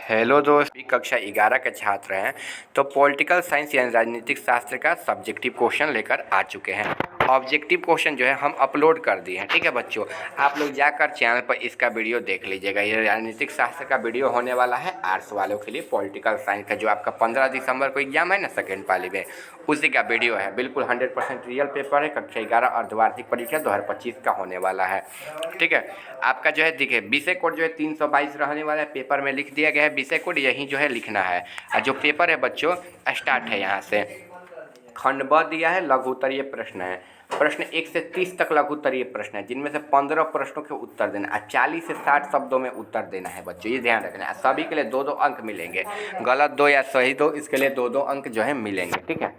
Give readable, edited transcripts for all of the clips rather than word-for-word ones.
Hello दोस्त, कक्षा 11 के छात्र हैं तो पॉलिटिकल साइंस यानी राजनीतिक शास्त्र का सब्जेक्टिव क्वेश्चन लेकर आ चुके हैं। ऑब्जेक्टिव क्वेश्चन जो है हम अपलोड कर दिए हैं। ठीक है बच्चों, आप लोग जाकर चैनल पर इसका वीडियो देख लीजिएगा। ये राजनीतिक शास्त्र का वीडियो होने वाला है आर्ट्स वालों के लिए। पॉलिटिकल साइंस का जो आपका 15 दिसंबर को एग्जाम है ना, सेकेंड पाली में, उसी का वीडियो है। बिल्कुल 100% रियल पेपर है। कक्षा 11 अर्धवार्षिक परीक्षा 2025 का होने वाला है। ठीक है, आपका जो है देखिए विषय कोड जो है 322 रहने वाला है। पेपर में लिख दिया गया है विषय कोड, यही जो है लिखना है। और जो पेपर है बच्चों स्टार्ट है यहाँ से। खंड ब दिया है, लघु उत्तरीय प्रश्न है। प्रश्न 1 से 30 तक लघु उत्तरीय प्रश्न है, जिनमें से 15 प्रश्नों के उत्तर देना है। 40 से 60 शब्दों में उत्तर देना है बच्चों, ये ध्यान रखना है। सभी के लिए 2-2 अंक मिलेंगे। गलत 2 या सही 2, इसके लिए 2-2 अंक जो है मिलेंगे। ठीक है,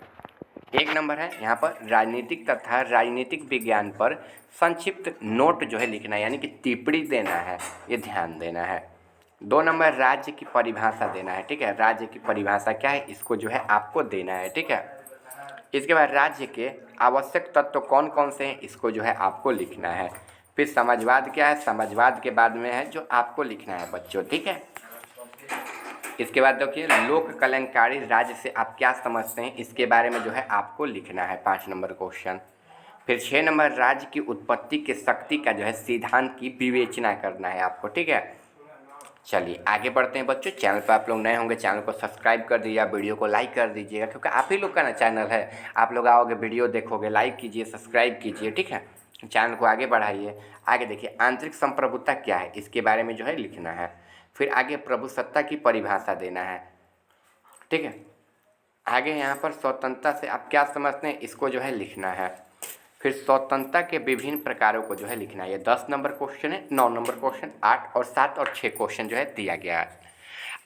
एक नंबर है यहाँ पर राजनीतिक तथा राजनीतिक विज्ञान पर संक्षिप्त नोट जो है लिखना है, यानी कि टिप्पणी देना है, ये ध्यान देना है। 2 नंबर राज्य की परिभाषा देना है। ठीक है, राज्य की परिभाषा क्या है, इसको जो है आपको देना है। ठीक है, इसके बाद राज्य के आवश्यक तत्व कौन कौन से हैं, इसको जो है आपको लिखना है। फिर समाजवाद क्या है, समाजवाद के बाद में है जो आपको लिखना है बच्चों। ठीक है, इसके बाद देखिए लोक कल्याणकारी राज्य से आप क्या समझते हैं, इसके बारे में जो है आपको लिखना है 5 नंबर क्वेश्चन। फिर 6 नंबर राज्य की उत्पत्ति के शक्ति का जो है सिद्धांत की विवेचना करना है आपको। ठीक है, चलिए आगे बढ़ते हैं बच्चों। चैनल पर आप लोग नए होंगे, चैनल को सब्सक्राइब कर दीजिए, वीडियो को लाइक कर दीजिएगा, क्योंकि आप ही लोग का ना चैनल है। आप लोग आओगे, वीडियो देखोगे, लाइक कीजिए, सब्सक्राइब कीजिए। ठीक है, चैनल को आगे बढ़ाइए। आगे देखिए आंतरिक संप्रभुता क्या है, इसके बारे में जो है लिखना है। फिर आगे प्रभुसत्ता की परिभाषा देना है। ठीक है, आगे यहाँ पर स्वतंत्रता से आप क्या समझते हैं, इसको जो है लिखना है। फिर स्वतंत्रता के विभिन्न प्रकारों को जो है लिखना है। ये 10 नंबर क्वेश्चन है। 9 नंबर क्वेश्चन, 8 और 7 और 6 क्वेश्चन जो है दिया गया है।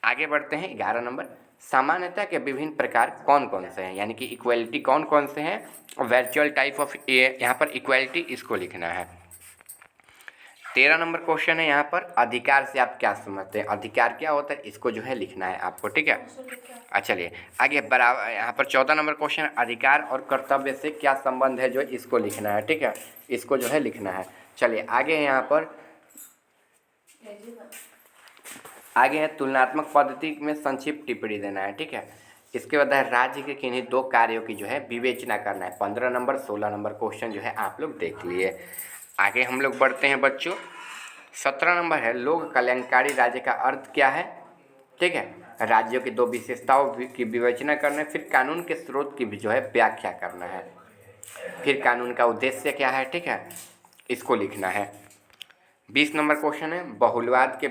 आगे बढ़ते हैं 11 नंबर, सामान्यता के विभिन्न प्रकार कौन कौन से हैं, यानी कि इक्वलिटी कौन कौन से हैं, वर्चुअल टाइप ऑफ यहाँ पर इक्वलिटी, इसको लिखना है। 13 नंबर क्वेश्चन है यहाँ पर अधिकार से आप क्या समझते हैं, अधिकार क्या होता है, इसको जो है लिखना है आपको। ठीक है, चलिए आगे बराबर यहाँ पर 14 नंबर क्वेश्चन, अधिकार और कर्तव्य से क्या संबंध है, जो इसको लिखना है। ठीक है, इसको जो है लिखना है। चलिए आगे यहाँ पर आगे है तुलनात्मक पद्धति में संक्षिप्त टिप्पणी देना है। ठीक है, इसके बाद है राज्य के किन्हीं 2 कार्यों की जो है विवेचना करना है। 15 नंबर 16 नंबर क्वेश्चन जो है आप लोग देख लिए। आगे हम लोग बढ़ते हैं बच्चों। 17 नंबर है लोक कल्याणकारी राज्य का अर्थ क्या है। ठीक है, राज्यों की 2 विशेषताओं की विवेचना करना है। फिर कानून के स्रोत की भी जो है व्याख्या करना है। फिर कानून का उद्देश्य क्या है, ठीक है, इसको लिखना है। 20 नंबर क्वेश्चन है बहुलवाद के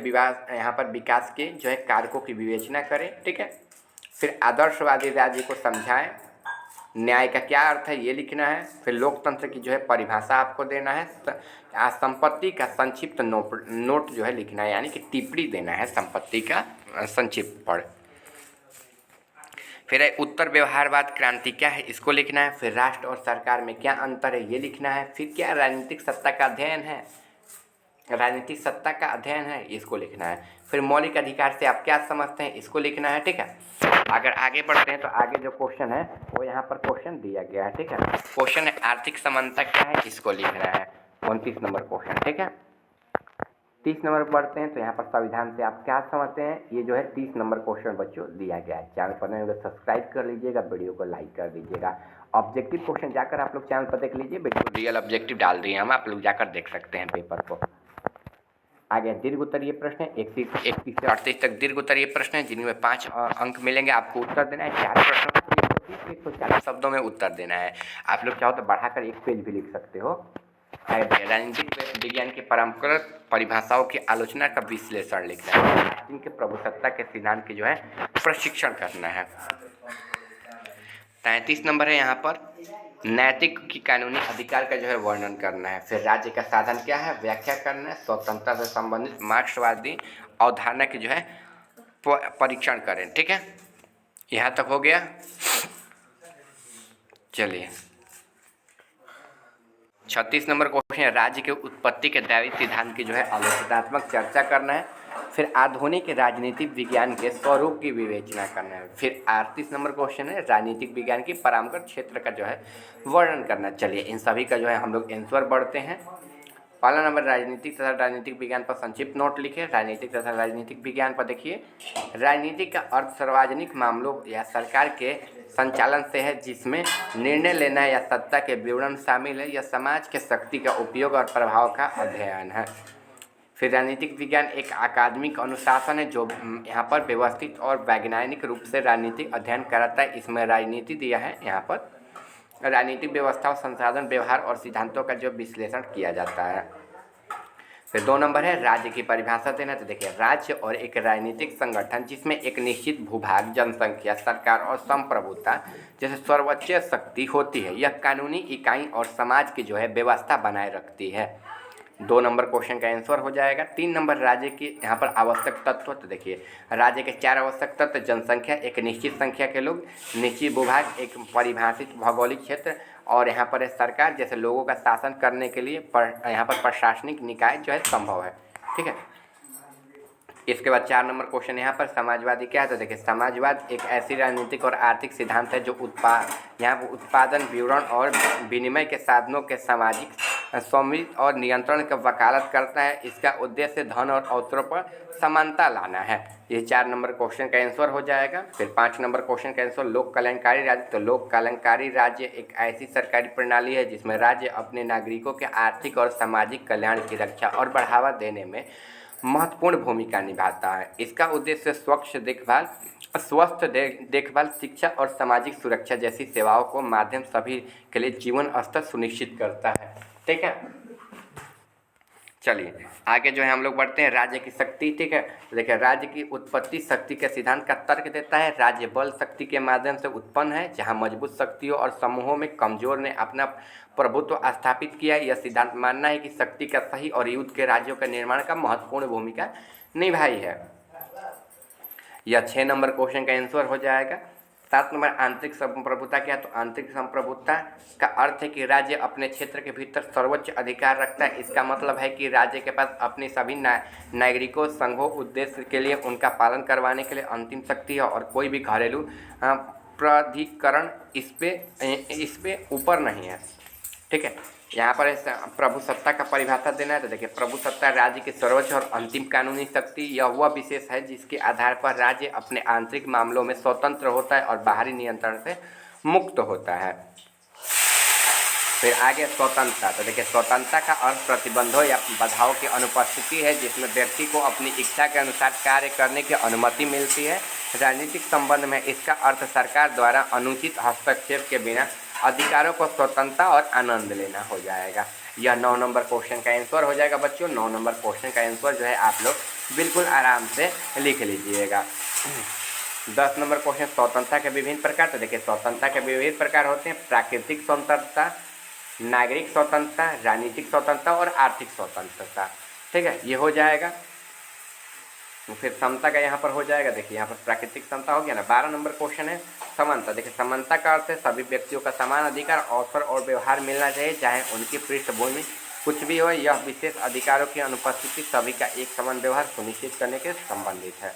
यहाँ पर विकास के जो है कारकों की विवेचना करें। ठीक है, फिर आदर्शवादी राज्य को समझाएं, न्याय का क्या अर्थ है, ये लिखना है। फिर लोकतंत्र की जो है परिभाषा आपको देना है। संपत्ति का संक्षिप्त नोट जो है लिखना है, यानी कि टिप्पणी देना है संपत्ति का संक्षिप्त पर। फिर उत्तर व्यवहारवाद क्रांति क्या है, इसको लिखना है। फिर राष्ट्र और सरकार में क्या अंतर है, ये लिखना है। फिर क्या राजनीतिक सत्ता का अध्ययन है, राजनीतिक सत्ता का अध्ययन है, इसको लिखना है। फिर मौलिक अधिकार से आप क्या समझते हैं, इसको लिखना है। ठीक है, अगर आगे बढ़ते हैं तो आगे जो क्वेश्चन है वो यहाँ पर क्वेश्चन दिया गया है। ठीक है, क्वेश्चन है आर्थिक समानता क्या है, इसको लिखना है। 29 नंबर क्वेश्चन। ठीक है, 30 नंबर बढ़ते हैं तो यहाँ पर संविधान से आप क्या समझते हैं, ये जो है 30 नंबर क्वेश्चन बच्चों दिया गया है। चैनल पर नए होंगे सब्सक्राइब कर लीजिएगा, वीडियो को लाइक कर दीजिएगा। ऑब्जेक्टिव क्वेश्चन जाकर आप लोग चैनल पर देख लीजिए, बिल्कुल रियल ऑब्जेक्टिव डाल दिए हम, आप लोग जाकर देख सकते हैं पेपर को। आगे दीर्घ उत्तरीय प्रश्न है, 31 से 38 तक दीर्घ उत्तरीय प्रश्न है, जिनमें 5 अंक मिलेंगे। आपको उत्तर देना है 4 प्रश्नों 140 शब्दों में उत्तर देना है। आप लोग चाहो तो बढ़ाकर 1 पेज भी लिख सकते हो। राजनीतिक विज्ञान की परंपरागत परिभाषाओं की आलोचना का विश्लेषण लिखना है। इनके प्रभुसत्ता के सिद्धांत की जो है प्रशिक्षण करना है। 33 नंबर है यहाँ पर नैतिक की कानूनी अधिकार का जो है वर्णन करना है। फिर राज्य का साधन क्या है, व्याख्या करना है। स्वतंत्रता से संबंधित मार्क्सवादी अवधारणा की जो है परीक्षण करें। ठीक है, यहाँ तक हो गया। चलिए 36 नंबर क्वेश्चन है राज्य के उत्पत्ति के दैवी सिद्धांत की जो है आलोचनात्मक चर्चा करना है। फिर आधुनिक राजनीतिक विज्ञान के स्वरूप की विवेचना करना है। फिर 38 नंबर क्वेश्चन है राजनीतिक विज्ञान की परंपरागत क्षेत्र का जो है वर्णन करना। चलिए इन सभी का जो है हम लोग आंसर बढ़ते हैं। पहला नंबर राजनीतिक तथा राजनीतिक विज्ञान पर संक्षिप्त नोट लिखे। राजनीतिक तथा राजनीतिक विज्ञान पर देखिए, राजनीतिक का अर्थ सार्वजनिक मामलों या सरकार के संचालन से है, जिसमें निर्णय लेना या सत्ता के विवरण शामिल है। यह समाज के शक्ति का उपयोग और प्रभाव का अध्ययन है। फिर राजनीतिक विज्ञान एक अकादमिक अनुशासन है जो यहाँ पर व्यवस्थित और वैज्ञानिक रूप से राजनीतिक अध्ययन कराता है। इसमें राजनीति दिया है, यहाँ पर राजनीतिक व्यवस्था, संसाधन, व्यवहार और सिद्धांतों का जो विश्लेषण किया जाता है। फिर 2 नंबर है राज्य की परिभाषा देना। तो देखिए, राज्य और एक राजनीतिक संगठन जिसमें एक निश्चित भूभाग, जनसंख्या, सरकार और संप्रभुता जैसे सर्वोच्च शक्ति होती है। यह कानूनी इकाई और समाज की जो है व्यवस्था बनाए रखती है। 2 नंबर क्वेश्चन का आंसर हो जाएगा। 3 नंबर राज्य की यहाँ पर आवश्यक तत्व। तो देखिए, राज्य के 4 आवश्यक तत्व: जनसंख्या, एक निश्चित संख्या के लोग, निश्चित भूभाग, एक परिभाषित भौगोलिक क्षेत्र, और यहाँ पर सरकार जैसे लोगों का शासन करने के लिए यहाँ पर प्रशासनिक निकाय जो है संभव है। ठीक है। इसके बाद 4 नंबर क्वेश्चन यहाँ पर समाजवादी क्या है। तो देखिए, समाजवाद एक ऐसी राजनीतिक और आर्थिक सिद्धांत है जो यहाँ पर उत्पादन, वितरण और विनिमय के साधनों के सामाजिक स्वामित्व और नियंत्रण की वकालत करता है। इसका उद्देश्य धन और अवसरों पर समानता लाना है। ये 4 नंबर क्वेश्चन का आंसर हो जाएगा। फिर 5 नंबर क्वेश्चन का आंसर लोक कल्याणकारी राज्य। तो लोक कल्याणकारी राज्य एक ऐसी सरकारी प्रणाली है जिसमें राज्य अपने नागरिकों के आर्थिक और सामाजिक कल्याण की रक्षा और बढ़ावा देने में महत्वपूर्ण भूमिका निभाता है। इसका उद्देश्य स्वच्छ देखभाल, स्वस्थ देखभाल, शिक्षा और सामाजिक सुरक्षा जैसी सेवाओं को माध्यम सभी के लिए जीवन स्तर सुनिश्चित करता है। ठीक है, चलिए आगे जो है हम लोग बढ़ते हैं राज्य की शक्ति। ठीक है, तो देखिए, राज्य की उत्पत्ति शक्ति के सिद्धांत का तर्क देता है। राज्य बल शक्ति के माध्यम से उत्पन्न है, जहां मजबूत शक्तियों और समूहों में कमजोर ने अपना प्रभुत्व स्थापित किया है। यह सिद्धांत मानना है कि शक्ति का सही और युद्ध के राज्यों के निर्माण का महत्वपूर्ण भूमिका निभाई है। यह 6 नंबर क्वेश्चन का आंसर हो जाएगा। 7 नंबर आंतरिक संप्रभुता क्या है। तो आंतरिक संप्रभुता का अर्थ है कि राज्य अपने क्षेत्र के भीतर सर्वोच्च अधिकार रखता है। इसका मतलब है कि राज्य के पास अपने सभी नागरिकों, संघों, उद्देश्य के लिए उनका पालन करवाने के लिए अंतिम शक्ति है, और कोई भी घरेलू प्राधिकरण इस पे ऊपर नहीं है। ठीक है, यहाँ पर प्रभु सत्ता का परिभाषा देना है। तो देखिए, प्रभु सत्ता राज्य की सर्वोच्च और अंतिम कानूनी शक्ति। यह वह विशेष है जिसके आधार पर राज्य अपने आंतरिक मामलों में स्वतंत्र होता है और बाहरी नियंत्रण से मुक्त होता है। फिर आगे स्वतंत्रता। तो देखिए, स्वतंत्रता का अर्थ प्रतिबंधों या बाधाओं की अनुपस्थिति है, जिसमें व्यक्ति को अपनी इच्छा के अनुसार कार्य करने की अनुमति मिलती है। राजनीतिक संबंध में इसका अर्थ सरकार द्वारा अनुचित हस्तक्षेप के बिना अधिकारों को स्वतंत्रता और आनंद लेना हो जाएगा। यह 9 नंबर क्वेश्चन का आंसर हो जाएगा बच्चों। 9 नंबर क्वेश्चन का आंसर जो है आप लोग बिल्कुल आराम से लिख लीजिएगा। 10 नंबर क्वेश्चन स्वतंत्रता के विभिन्न प्रकार। तो देखिए, स्वतंत्रता के विभिन्न प्रकार होते हैं: प्राकृतिक स्वतंत्रता, नागरिक स्वतंत्रता, राजनीतिक स्वतंत्रता और आर्थिक स्वतंत्रता। ठीक है, ये हो जाएगा। फिर समता का यहाँ पर हो जाएगा। देखिए, यहाँ पर प्राकृतिक समता हो गया ना। 12 नंबर क्वेश्चन है समानता। देखिए, समानता का अर्थ है सभी व्यक्तियों का समान अधिकार, अवसर और व्यवहार मिलना चाहिए, चाहे उनकी पृष्ठभूमि कुछ भी हो। यह विशेष अधिकारों की अनुपस्थिति सभी का एक समान व्यवहार सुनिश्चित करने के संबंधित है।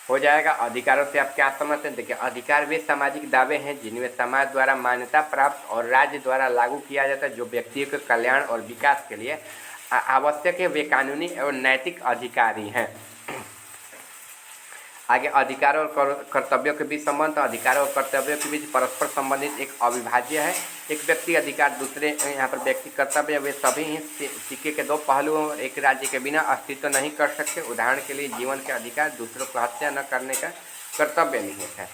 हो जाएगा। अधिकारों से आप क्या समझते हैं। देखिए, अधिकार वे सामाजिक दावे हैं जिनमें समाज द्वारा मान्यता प्राप्त और राज्य द्वारा लागू किया जाता है, जो व्यक्तियों के कल्याण और विकास के लिए आवश्यक है। वे कानूनी और नैतिक अधिकारी हैं। आगे अधिकारों और कर्तव्यों के बीच संबंध। तो अधिकारों और कर्तव्यों के बीच परस्पर संबंधित एक अविभाज्य है। एक व्यक्ति अधिकार, दूसरे यहाँ पर व्यक्ति कर्तव्य, वे सभी ही सिक्के के 2 पहलू और एक राज्य के बिना अस्तित्व नहीं कर सकते। उदाहरण के लिए जीवन के अधिकार, दूसरों को हत्या न करने का कर्तव्य निहित है।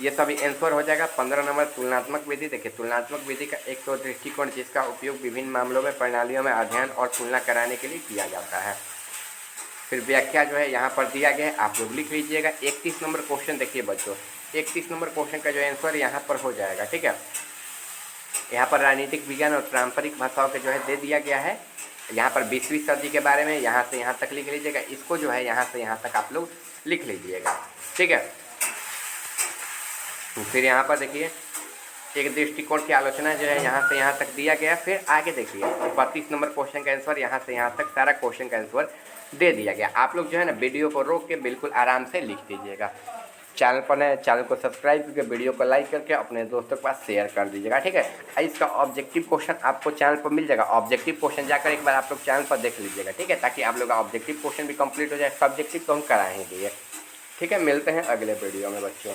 ये सभी आंसर हो जाएगा। 15 नंबर तुलनात्मक विधि। देखिए, तुलनात्मक विधि का एक तो दृष्टिकोण जिसका उपयोग विभिन्न मामलों में, प्रणालियों में अध्ययन और तुलना कराने के लिए किया जाता है। फिर व्याख्या जो है यहाँ पर दिया गया है, आप लोग लिख लीजिएगा। 31 नंबर क्वेश्चन देखिए बच्चों, 31 नंबर क्वेश्चन का जो आंसर यहाँ पर हो जाएगा। ठीक है, यहाँ पर राजनीतिक विज्ञान और पारंपरिक भाषाओं के जो है दे दिया गया है। यहाँ पर 20वीं सदी के बारे में यहाँ से यहाँ तक लिख लीजिएगा। इसको जो है यहाँ से यहाँ तक आप लोग लिख लीजिएगा। ठीक है, फिर यहाँ पर देखिए, एक दृष्टिकोण की आलोचना जो है यहाँ से यहाँ तक दिया गया। फिर आगे देखिए, 32 नंबर क्वेश्चन का आंसर यहाँ से यहाँ तक सारा क्वेश्चन का आंसर दे दिया गया। आप लोग जो है ना वीडियो को रोक के बिल्कुल आराम से लिख दीजिएगा। चैनल पर नए चैनल को सब्सक्राइब करके वीडियो को लाइक करके अपने दोस्तों के पास शेयर कर दीजिएगा, ठीक है। इसका ऑब्जेक्टिव क्वेश्चन आपको चैनल पर मिल जाएगा। ऑब्जेक्टिव क्वेश्चन जाकर एक बार आप लोग चैनल पर देख लीजिएगा, ठीक है, ताकि आप लोग का ऑब्जेक्टिव क्वेश्चन भी कंप्लीट हो जाए। सब्जेक्टिव तो हम कराएंगे, ठीक है। मिलते हैं अगले वीडियो में बच्चों।